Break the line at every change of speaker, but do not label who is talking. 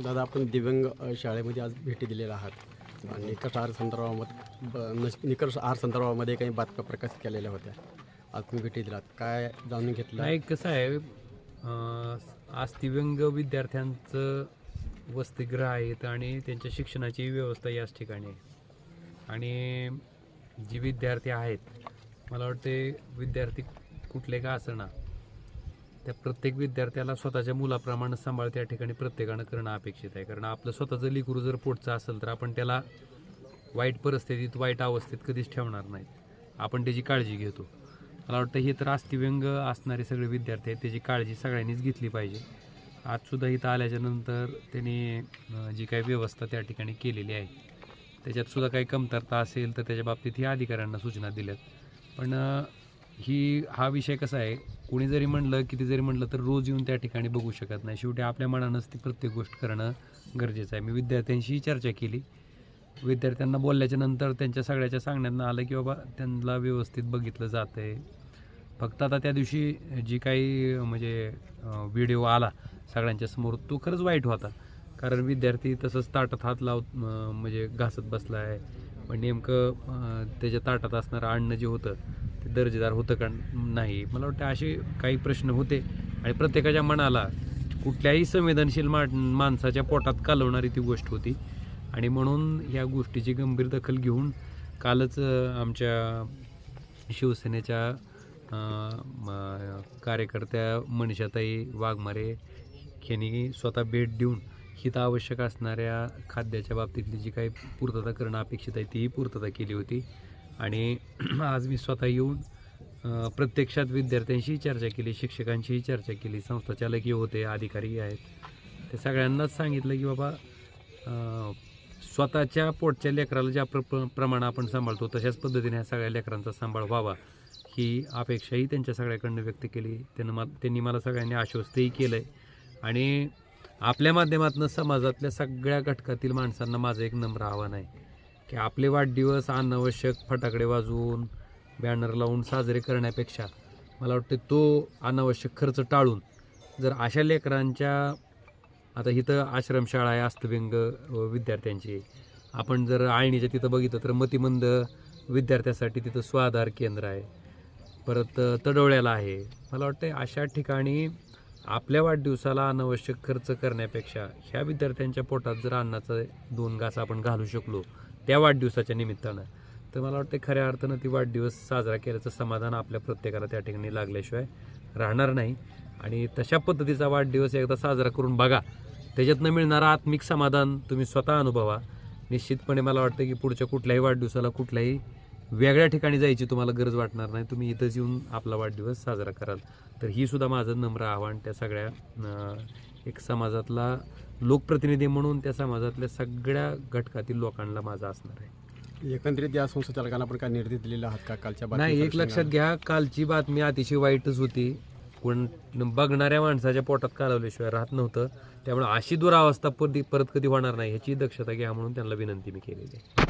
दादा, आपण दिव्यांग शाळेमध्ये आज भेटी दिलेल्या आहात आणि निकष आहार संदर्भामध्ये निकष आहार संदर्भामध्ये काही बातम्या प्रकाशित केलेल्या होत्या. आज तुम्ही भेटी दिलात, काय जाणून घेतलं?
नाही, कसं आहे, आज दिव्यांग विद्यार्थ्यांचं वसतिगृह आहेत आणि त्यांच्या शिक्षणाची व्यवस्था याच ठिकाणी आहे. आणि जे विद्यार्थी आहेत, मला वाटते विद्यार्थी कुठले का असं ना, त्या प्रत्येक विद्यार्थ्याला स्वतःच्या मुलाप्रमाणे सांभाळ त्या ठिकाणी प्रत्येकानं करणं अपेक्षित आहे. कारण आपलं स्वतःचं लेकरू जर पोटचं असेल तर आपण त्याला वाईट परिस्थितीत, वाईट अवस्थेत कधीच ठेवणार नाहीत. आपण त्याची काळजी घेतो. मला वाटतं हे तर दिव्यांग असणारे सगळे विद्यार्थी आहेत, त्याची काळजी सगळ्यांनीच घेतली पाहिजे. आजसुद्धा इथं आल्याच्यानंतर त्यांनी जी काही व्यवस्था त्या ठिकाणी केलेली आहे त्याच्यातसुद्धा काही कमतरता असेल तर त्याच्या बाबतीत ही अधिकाऱ्यांना सूचना दिल्यात. पण हा विषय कसा आहे, कोणी जरी म्हणलं, किती जरी म्हणलं तर रोज येऊन त्या ठिकाणी बघू शकत नाही. शेवटी आपल्या मनानंच ती प्रत्येक गोष्ट करणं गरजेचं आहे. मी विद्यार्थ्यांशीही चर्चा केली. विद्यार्थ्यांना बोलल्याच्या नंतर त्यांच्या सगळ्याच्या सांगण्यानं आलं की बाबा त्यांना व्यवस्थित बघितलं जातं आहे. फक्त आता त्या दिवशी जी काही म्हणजे व्हिडिओ आला सगळ्यांच्या समोर, तो खरंच वाईट होता. कारण विद्यार्थी तसंच ताटात हात लावत म्हणजे घासत बसला आहे. पण नेमकं त्याच्या ताटात असणारं अन्न जे होतं ते दर्जेदार होतं का नाही, मला वाटतं असे काही प्रश्न होते. आणि प्रत्येकाच्या मनाला, कुठल्याही संवेदनशील माणसाच्या पोटात कालवणारी ती गोष्ट होती. आणि म्हणून या गोष्टीची गंभीर दखल घेऊन कालच आमच्या शिवसेनेच्या कार्यकर्त्या मनीषाताई वाघमारे यांनी स्वतः भेट देऊन हित आवश्यक असणाऱ्या खाद्याच्या बाबतीतली जी काही पूर्तता करणं अपेक्षित आहे तीही पूर्तता केली होती. आणि आज मी स्वतः येऊन प्रत्यक्षात विद्यार्थ्यांशीही चर्चा केली, शिक्षकांशीही चर्चा केली, संस्थाचालकही होते, अधिकारी आहेत. ते सगळ्यांनाच सांगितलं की बाबा स्वतःच्या पोटच्या लेकराला ज्या प्रमाणे आपण सांभाळतो तशाच पद्धतीने ह्या सगळ्या लेकरांचा सांभाळ व्हावा ही अपेक्षाही त्यांच्या सगळ्याकडनं व्यक्त केली. त्यांनी मला सगळ्यांनी आश्वस्तही केलं आहे. आणि आपल्या माध्यमातून समाजातल्या सगळ्या घटकातील माणसांना माझं एक नम्र आव्हान आहे की आपले वाढदिवस अनावश्यक फटाकडे वाजवून, बॅनर लावून साजरे करण्यापेक्षा मला वाटतं तो अनावश्यक खर्च टाळून जर अशा लेकरांच्या, आता इथं आश्रमशाळा आहे अस्तव्यंग विद्यार्थ्यांची, आपण जर आळणीच्या तिथं बघितलं तर मतिमंद विद्यार्थ्यासाठी तिथं स्वाधार केंद्र आहे, परत तडोळ्याला आहे. मला वाटतं अशा ठिकाणी आपल्या वाढदिवसाला अनावश्यक खर्च करण्यापेक्षा ह्या विद्यार्थ्यांच्या पोटात जर अन्नाचं 2 घास आपण घालू शकलो त्या वाढदिवसाच्या निमित्तानं, तर मला वाटतं खऱ्या अर्थानं ती वाढदिवस साजरा केल्याचं समाधान आपल्या प्रत्येकाला त्या ठिकाणी लागल्याशिवाय राहणार नाही. आणि तशा पद्धतीचा वाढदिवस एकदा साजरा करून बघा, त्याच्यातनं मिळणारं आत्मिक समाधान तुम्ही स्वतः अनुभवा. निश्चितपणे मला वाटतं की पुढच्या कुठल्याही वाढदिवसाला कुठल्याही वेगळ्या ठिकाणी जायची तुम्हाला गरज वाटणार नाही. तुम्ही इथंच येऊन आपला वाढदिवस साजरा कराल. तर ही सुद्धा माझं नम्र आव्हान त्या सगळ्या एक समाजातला लोकप्रतिनिधी म्हणून त्या समाजातल्या सगळ्या घटकातील लोकांना माझं असणार आहे.
एकंदरीत या संस्थाचालकांना आपण काय निर्देश दिलेला आहात का कालच्या
नाही, एक लक्षात घ्या, कालची बातमी अतिशय वाईटच होती. पण बघणाऱ्या माणसाच्या पोटात कालवल्याशिवाय राहत नव्हतं. त्यामुळे अशी दुरावस्था परत कधी होणार नाही ह्याची दक्षता घ्या म्हणून त्यांना विनंती मी केलेली आहे.